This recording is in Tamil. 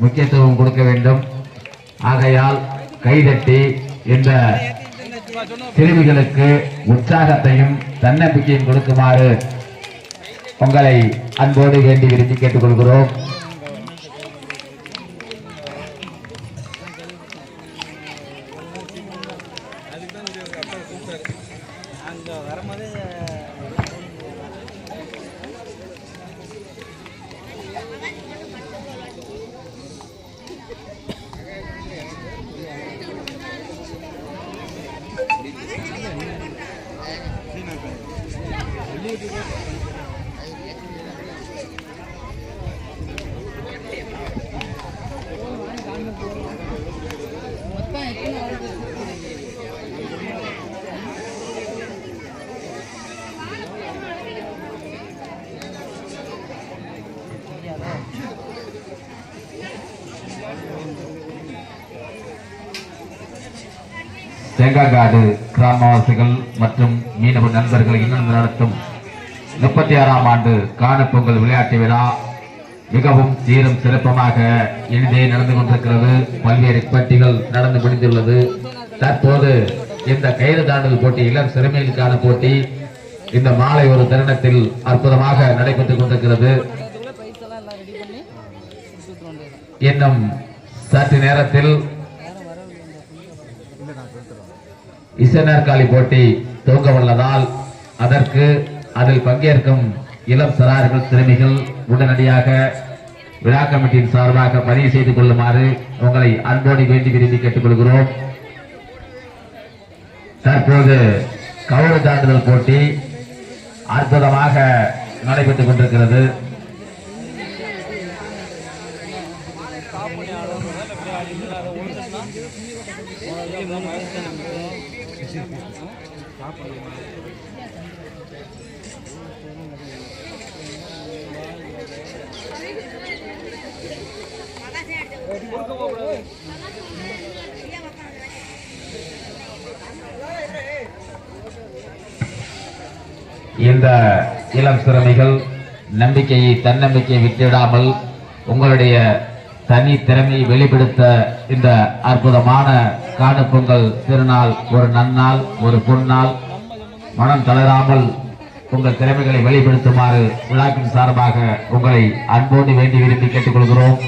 முக்கியத்துவம் கொடுக்க வேண்டும். ஆகையால் கைதட்டி இந்த சிறுமிகளுக்கு உற்சாகத்தையும் தன்னம்பிக்கையும் கொடுக்குமாறு உங்களை அன்போடு வேண்டி விரும்பி கேட்டுக்கொள்கிறோம். தேங்காய்காடு கிராமவாசிகள் மற்றும் மீனவ நண்பர்கள் இணைந்து நடத்தும் 36ஆம் ஆண்டு காணுப்பொங்கல் விளையாட்டு விழா மிகவும் சீரும் சிறப்பமாக இனிதே நடந்து கொண்டிருக்கிறது. பல்வேறு போட்டிகள் நடந்து முடிந்துள்ளது. தற்போது இந்த கயிறு தாண்டல் போட்டி, இளம் சிறுமிகளுக்கான போட்டி இந்த மாலை ஒரு தருணத்தில் அற்புதமாக நடைபெற்றுக் கொண்டிருக்கிறது. இன்னும் சற்று நேரத்தில் இசைநாற்காலி போட்டி துவங்க உள்ளதால் அதற்கு அதில் பங்கேற்கும் இளம் சிறார்கள் சிறுமிகள் உடனடியாக விழா கமிட்டியின் சார்பாக பதிவு செய்து கொள்ளுமாறு உங்களை அன்போடு வேண்டி விரும்பி கேட்டுக்கொள்கிறோம். தற்போது கவுறு தாண்டுதல் போட்டி அற்புதமாக நடைபெற்றுக் கொண்டிருக்கிறது. இந்த இளம் சிறுமிகள் நம்பிக்கையை தன்னம்பிக்கையை விட்டுவிடாமல் உங்களுடைய தனி திறமையை வெளிப்படுத்த இந்த அற்புதமான காணுப்பொங்கல் திருநாள் ஒரு நன்னாள், ஒரு பொன்னாள். மனம் தளராமல் உங்கள் திறமைகளை வெளிப்படுத்துமாறு விழாக்கின் சார்பாக உங்களை அன்போடு வேண்டி விரும்பி கேட்டுக்கொள்கிறோம்.